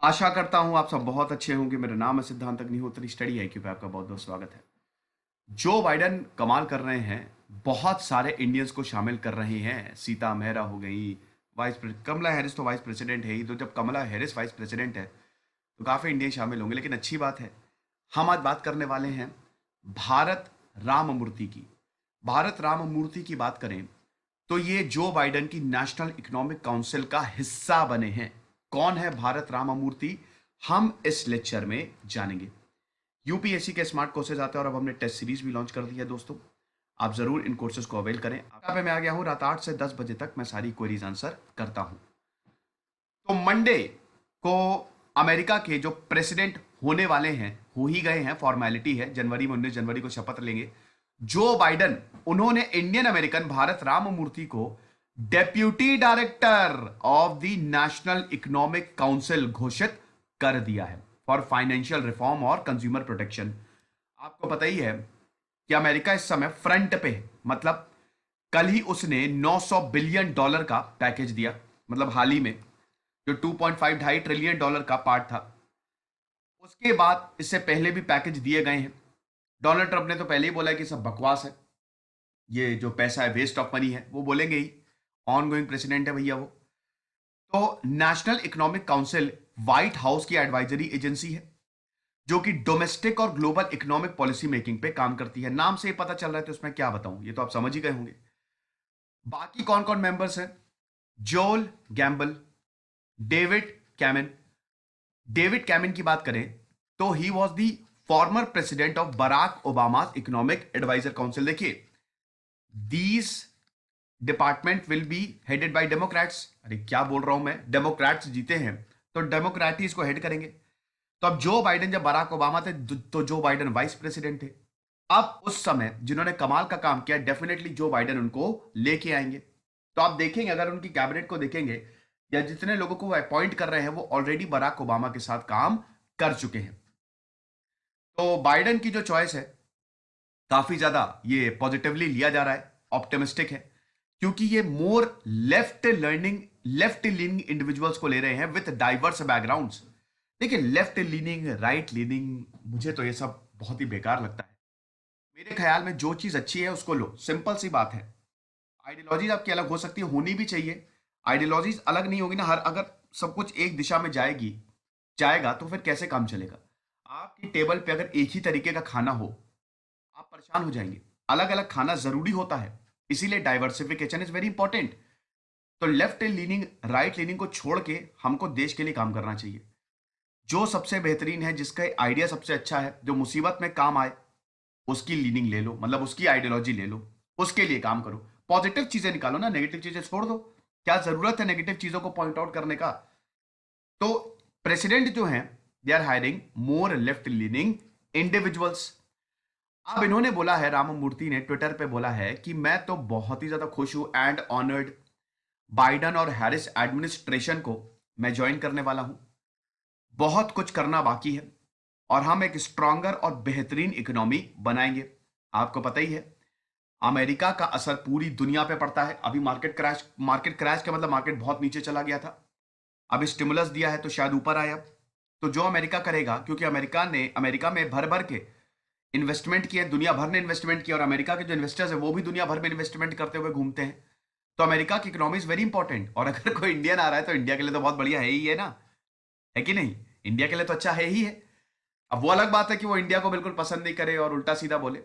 आशा करता हूं आप सब बहुत अच्छे होंगे। मेरा नाम है सिद्धांत अग्निहोत्री। स्टडी आईक्यू पे आपका बहुत बहुत स्वागत है। जो बाइडन कमाल कर रहे हैं, बहुत सारे इंडियंस को शामिल कर रहे हैं। सीता मेहरा हो गई, कमला हैरिस तो वाइस प्रेसिडेंट है ही, तो जब कमला हैरिस वाइस प्रेसिडेंट है तो काफी इंडियन शामिल होंगे। लेकिन अच्छी बात है, हम आज बात करने वाले हैं भारत राम मूर्ति की। भारत राम मूर्ति की बात करें तो ये जो बाइडन की नेशनल इकोनॉमिक काउंसिल का हिस्सा बने हैं। कौन है भारत रामामूर्ति, हम इस लेक्चर में जानेंगे। यूपीएससी के स्मार्ट कोर्सेज आते हैं और अब हमने टेस्ट सीरीज भी लॉन्च कर दी है दोस्तों। आप जरूर इन कोर्सेज को अवेल करें। यहाँ पे मैं आ गया हूं, रात 8 से 10 बजे तक मैं सारी क्वेरीज आंसर करता हूं। तो मंडे को अमेरिका के जो प्रेसिडेंट होने वाले हैं, हो ही गए हैं, फॉर्मेलिटी है, जनवरी में 19 जनवरी को शपथ लेंगे जो बाइडन। उन्होंने इंडियन अमेरिकन भारत राममूर्ति को deputy director of the national economic council घोषित कर दिया है फॉर फाइनेंशियल रिफॉर्म और कंज्यूमर प्रोटेक्शन। आपको पता ही है कि अमेरिका इस समय फ्रंट पे है। मतलब कल ही उसने $900 बिलियन का पैकेज दिया, मतलब हाल ही में, जो 2.5 $2.5 ट्रिलियन का पार्ट था। उसके बाद इससे पहले भी पैकेज दिए गए हैं। डोनाल्ड ट्रंप ने तो पहले ही बोला है कि सब बकवास है, ये जो पैसा है वेस्ट ऑफ मनी है, वो बोलेंगे ही, ऑन गोइंग प्रेसिडेंट है भैया वो। तो national economic council white house की एडवाइजरी एजेंसी है जो कि डोमेस्टिक और ग्लोबल इकोनॉमिक पॉलिसी मेकिंग पे काम करती है। नाम से ही पता चल रहा है, तो उसमें क्या बताऊं, ये तो आप समझ ही गए होंगे। बाकी कौन कौन मेंबर्स हैं? Joel Gamble, David Kamin. David Kamin की बात करें तो he was the former president of Barack Obama economic advisor council. देखिए, these department will be headed by Democrats. अरे क्या बोल रहा हूं मैं, डेमोक्रेट्स जीते हैं तो डेमोक्रेट ही इसको हेड करेंगे। तो अब जो बाइडेन, जब बराक ओबामा थे तो जो बाइडेन वाइस प्रेसिडेंट थे। अब उस समय जिन्होंने कमाल का काम किया, डेफिनेटली जो बाइडेन उनको लेके आएंगे। तो आप देखेंगे, अगर उनकी कैबिनेट को देखेंगे या जितने लोगों को वो अपॉइंट कर रहे हैं, वो ऑलरेडी बराक ओबामा के साथ काम कर चुके हैं। तो बाइडेन की जो चॉइस है, काफी ज्यादा ये पॉजिटिवली लिया जा रहा है, ऑप्टिमिस्टिक है, क्योंकि ये मोर लेफ्ट लीनिंग इंडिविजुअल्स को ले रहे हैं विथ डाइवर्स बैकग्राउंड्स। देखिए, लेफ्ट लीनिंग, राइट लीनिंग, मुझे तो ये सब बहुत ही बेकार लगता है। मेरे ख्याल में जो चीज अच्छी है उसको लो, सिंपल सी बात है। आइडियोलॉजीज आपकी अलग हो सकती है, होनी भी चाहिए। आइडियोलॉजीज अलग नहीं होगी ना, हर अगर सब कुछ एक दिशा में जाएगा तो फिर कैसे काम चलेगा? आपकी टेबल पे अगर एक ही तरीके का खाना हो, आप परेशान हो जाएंगे। अलग अलग खाना जरूरी होता है, इसीलिए डाइवर्सिफिकेशन इज वेरी इंपॉर्टेंट। तो लेफ्ट लीनिंग, राइट लीनिंग को छोड़ के हमको देश के लिए काम करना चाहिए। जो सबसे बेहतरीन है, जिसका आइडिया सबसे अच्छा है, जो मुसीबत में काम आए, उसकी लीनिंग ले लो, मतलब उसकी आइडियोलॉजी ले लो, उसके लिए काम करो। पॉजिटिव चीजें निकालो ना, नेगेटिव चीजें छोड़ दो। क्या जरूरत है नेगेटिव चीजों को पॉइंट आउट करने का? तो प्रेसिडेंट जो है, they are hiring more left leaning individuals. अब इन्होंने बोला है, राममूर्ति ने ट्विटर पे बोला है कि मैं तो बहुत ही ज्यादा खुश हूं एंड ऑनर्ड, बाइडन और हैरिस एडमिनिस्ट्रेशन को मैं ज्वाइन करने वाला हूं। बहुत कुछ करना बाकी है और हम एक स्ट्रांगर और बेहतरीन इकोनॉमी बनाएंगे। आपको पता ही है, अमेरिका का असर पूरी दुनिया पे पड़ता है। अभी मार्केट क्रैश का मतलब मार्केट बहुत नीचे चला गया था, अभी स्टिमुलस दिया है तो शायद ऊपर आया। तो जो अमेरिका करेगा, क्योंकि अमेरिका में भर भर के इन्वेस्टमेंट किया, दुनिया भर ने इन्वेस्टमेंट किया, और अमेरिका के जो इन्वेस्टर्स हैं वो भी दुनिया भर में इन्वेस्टमेंट करते हुए घूमते हैं। तो अमेरिका की इकोनॉमी इज वेरी इंपॉर्टेंट। और अगर कोई इंडियन आ रहा है तो इंडिया के लिए तो बहुत बढ़िया है ही है ना, है कि नहीं? इंडिया के लिए तो अच्छा है ही है। अब वो अलग बात है कि वो इंडिया को बिल्कुल पसंद नहीं करे और उल्टा सीधा बोले,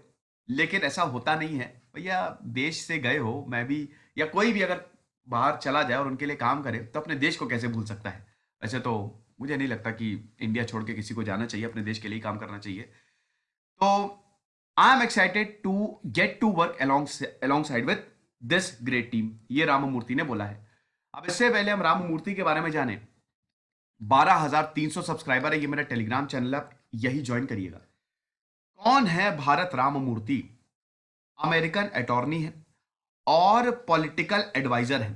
लेकिन ऐसा होता नहीं है भैया। देश से गए हो, मैं भी या कोई भी अगर बाहर चला जाए और उनके लिए काम करे तो अपने देश को कैसे भूल सकता है? वैसे तो मुझे नहीं लगता कि इंडिया छोड़ के किसी को जाना चाहिए, अपने देश के लिए काम करना चाहिए। तो I am excited to get to work alongside with this great team, ये राममूर्ति ने बोला है। अब इससे पहले हम राममूर्ति के बारे में जाने, 12,300 सब्सक्राइबर है ये मेरा टेलीग्राम चैनल है, आप यही ज्वाइन करिएगा। कौन है भारत राममूर्ति? अमेरिकन अटॉर्नी है और पॉलिटिकल एडवाइजर है।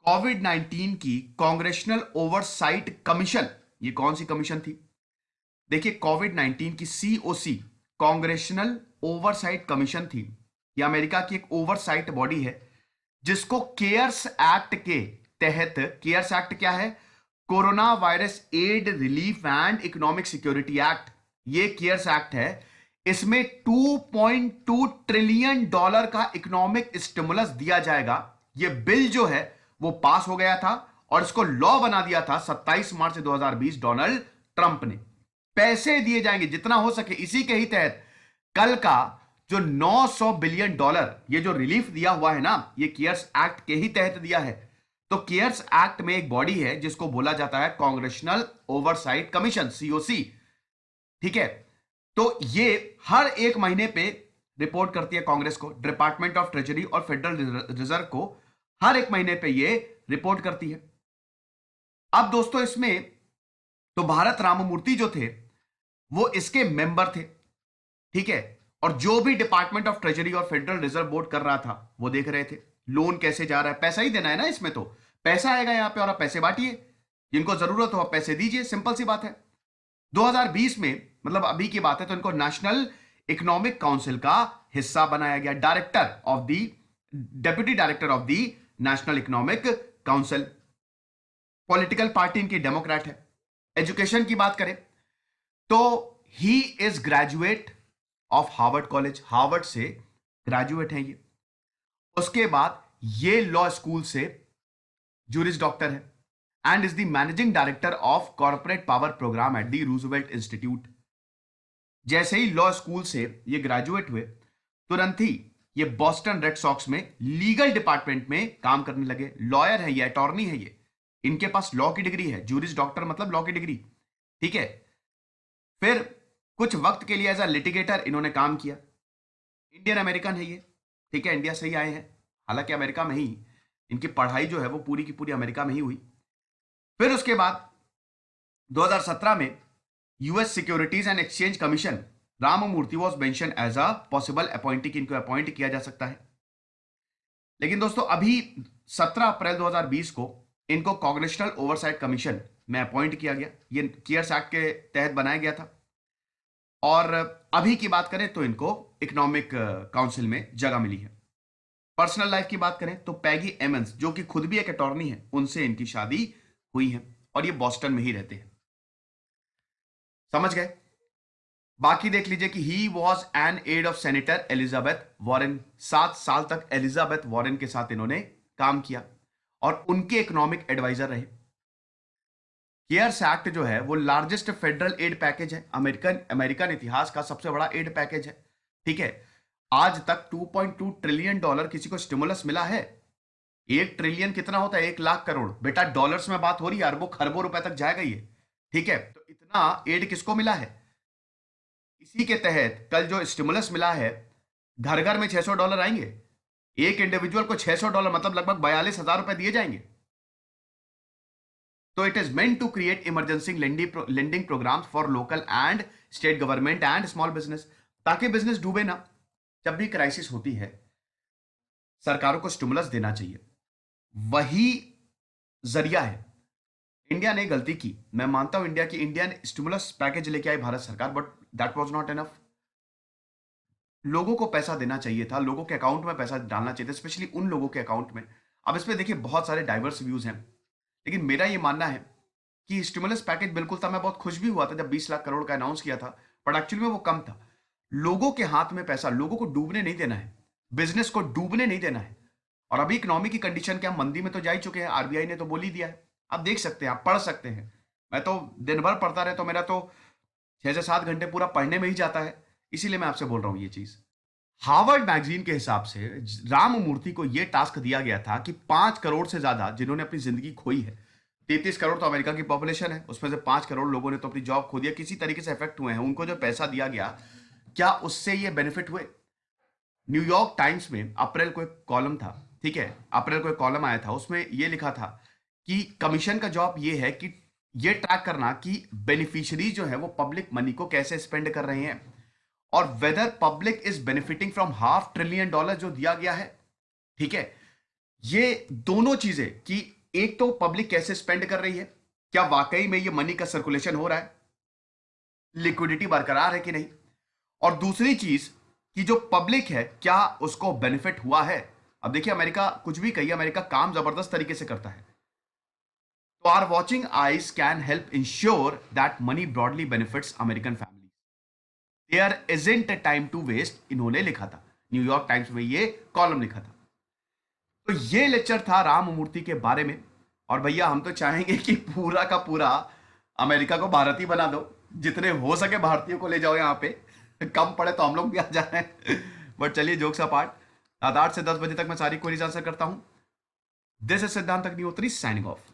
कोविड 19 की कांग्रेशनल ओवरसाइट कमीशन, ये कौन सी कमीशन थी? देखिए, कोविड 19 की सीओसी, कांग्रेशनल ओवरसाइट कमीशन थी। ये अमेरिका की एक ओवरसाइट बॉडी है जिसको केयर्स एक्ट के तहत, केयर्स एक्ट क्या है? Corona virus aid relief and economic security Act, ये केयर्स एक्ट है। इसमें 2.2 ट्रिलियन डॉलर का इकोनॉमिक स्टिमुलस दिया जाएगा। ये बिल जो है वो पास हो गया था और इसको लॉ बना दिया था 27 मार्च 2020 डोनाल्ड ट्रंप ने। पैसे दिए जाएंगे जितना हो सके। इसी के ही तहत कल का जो 900 बिलियन डॉलर ये जो रिलीफ दिया हुआ है ना, ये केयर्स एक्ट के ही तहत दिया है। तो केयर्स एक्ट में एक बॉडी है जिसको बोला जाता है कांग्रेशनल ओवरसाइट कमीशन, सीओसी। ठीक है, तो ये हर एक महीने पे रिपोर्ट करती है कांग्रेस को, डिपार्टमेंट ऑफ ट्रेजरी और फेडरल रिजर्व को हर एक महीने पे ये रिपोर्ट करती है। अब दोस्तों इसमें तो भारत राममूर्ति जो थे वो इसके मेंबर थे। ठीक है, और जो भी डिपार्टमेंट ऑफ ट्रेजरी और फेडरल रिजर्व बोर्ड कर रहा था वो देख रहे थे लोन कैसे जा रहा है। पैसा ही देना है ना, इसमें तो पैसा आएगा यहां पे और आप पैसे बांटिए, जिनको जरूरत हो आप पैसे दीजिए, सिंपल सी बात है। 2020 में, मतलब अभी की बात है, तो इनको नेशनल इकोनॉमिक काउंसिल का हिस्सा बनाया गया, director of the deputy director of the national economic council. Political party इनकी डेमोक्रेट है। एजुकेशन की बात करें तो he is graduate of Harvard college, Harvard से ग्रेजुएट हैं ये। उसके बाद ये लॉ स्कूल से जूरिस डॉक्टर है and is the managing director of corporate power program at the Roosevelt institute. जैसे ही लॉ स्कूल से ये ग्रेजुएट हुए तुरंत ही ये बॉस्टन रेड सॉक्स में लीगल डिपार्टमेंट में काम करने लगे। लॉयर है ये, अटॉर्नी है ये, इनके पास लॉ की डिग्री है। जूरिस डॉक्टर मतलब लॉ की डिग्री। ठीक है, फिर कुछ वक्त के लिए एज अ लिटिगेटर इन्होंने काम किया। इंडियन अमेरिकन है ये। ठीक है, इंडिया से ही आए हैं, हालांकि अमेरिका में ही इनकी पढ़ाई जो है वो पूरी की पूरी अमेरिका में ही हुई। फिर उसके बाद 2017 में US securities and exchange commission, Ramamurti was mention as a possible appointee कि इनको अपॉइंट किया जा सकता है। लेकिन दोस्तों अभी 17 अप्रैल 2020 को इनको कांग्रेशनल ओवरसाइट कमीशन में अपॉइंट किया गया। ये केयर्स एक्ट के तहत बनाया गया था। और अभी की बात करें तो इनको इकोनॉमिक काउंसिल में जगह मिली है। पर्सनल लाइफ की बात करें तो पैगी एमन्स, जो कि खुद भी एक अटॉर्नी है, उनसे इनकी शादी हुई है और ये बॉस्टन में ही रहते हैं। समझ गए? बाकी देख लीजिए कि he was an aide of senator Elizabeth Warren. 7 साल तक एलिजाबेथ वॉरेन के साथ इन्होंने काम किया और उनके इकोनॉमिक एडवाइजर रहे। केयर्स एक्ट जो है वो लार्जेस्ट फेडरल एड पैकेज है, अमेरिकन इतिहास का सबसे बड़ा एड पैकेज है। ठीक है, आज तक 2.2 ट्रिलियन डॉलर किसी को स्टिमुलस मिला है। 1 ट्रिलियन कितना होता है? 1 लाख करोड़। बेटा डॉलर्स में बात हो रही है, अरबों खरबों रुपए तक जाएगा ये। ठीक है, तो इतना एड किसको मिला है? इसी के तहत कल जो स्टिमुलस मिला है, घर घर में $600 आएंगे। एक इंडिविजुअल को $600 मतलब लगभग 42,000 रुपए दिए जाएंगे। तो it is meant to create emergency lending programs for local and state government and small business, ताकि बिजनेस डूबे ना। जब भी क्राइसिस होती है सरकारों को स्टिमुलस देना चाहिए, वही जरिया है। इंडिया ने गलती की, मैं मानता हूं इंडिया की, इंडिया ने स्टिमुलस पैकेज लेके आई भारत सरकार, but that was not enough. लोगों को पैसा देना चाहिए था, लोगों के अकाउंट में पैसा डालना चाहिए था, स्पेशली उन लोगों के अकाउंट में। अब इस पे देखिए बहुत सारे डाइवर्स व्यूज हैं, लेकिन मेरा ये मानना है कि स्टिमुलस पैकेज बिल्कुल था। मैं बहुत खुश भी हुआ था जब 20 लाख करोड़ का अनाउंस किया था, बट एक्चुअली में वो कम था। लोगों के हाथ में पैसा, लोगों को डूबने नहीं देना है, बिजनेस को डूबने नहीं देना है। और अभी इकोनॉमी की कंडीशन क्या, मंदी में तो जा ही चुके हैं, आरबीआई ने तो बोल ही दिया है। आप देख सकते हैं, आप पढ़ सकते हैं। मैं तो दिन भर पढ़ता रहे तो मेरा तो 6 से 7 घंटे पूरा पढ़ने में ही जाता है, इसीलिए मैं आपसे बोल रहा हूं ये चीज। हार्वर्ड मैगजीन के हिसाब से राममूर्ति को यह टास्क दिया गया था कि 5 करोड़ से ज्यादा जिन्होंने अपनी जिंदगी खोई है, 33 करोड़ तो अमेरिका की पॉपुलेशन है, उसमें से 5 करोड़ लोगों ने तो अपनी जॉब खो दिया, किसी तरीके से इफेक्ट हुए हैं, उनको जो पैसा दिया गया क्या उससे ये बेनिफिट हुए? न्यूयॉर्क टाइम्स में अप्रैल को एक कॉलम था। ठीक है, अप्रैल को एक कॉलम आया था, उसमें यह लिखा था कि कमीशन का जॉब यह है कि यह ट्रैक करना कि बेनिफिशियरी जो है वो पब्लिक मनी को कैसे स्पेंड कर रहे हैं और whether public is benefiting from $500 trillion जो दिया गया है। ठीक है, ये दोनों चीजें कि एक तो पब्लिक कैसे स्पेंड कर रही है, क्या वाकई में ये मनी का सर्कुलेशन हो रहा है, लिक्विडिटी बरकरार है कि नहीं, और दूसरी चीज कि जो पब्लिक है क्या उसको बेनिफिट हुआ है। अब देखिए अमेरिका कुछ भी कहिए, अमेरिका काम जबरदस्त तरीके से करता है। तो our watching eyes can help ensure that money broadly benefits American family. There isn't a time to waste, इन्होंने लिखा था, न्यूयॉर्क टाइम्स में ये कॉलम लिखा था। तो ये लेक्चर था राममूर्ति के बारे में। और भैया हम तो चाहेंगे कि पूरा का पूरा अमेरिका को भारतीय बना दो, जितने हो सके भारतीयों को ले जाओ यहाँ पे, कम पड़े तो हम लोग भी आ जाए। बट चलिए जोक्स अपार्ट, रात 8 से 10 बजे तक मैं सारी क्वेरीज आंसर करता हूं। दिस इज सिद्धांत अग्निहोत्री साइनिंग ऑफ।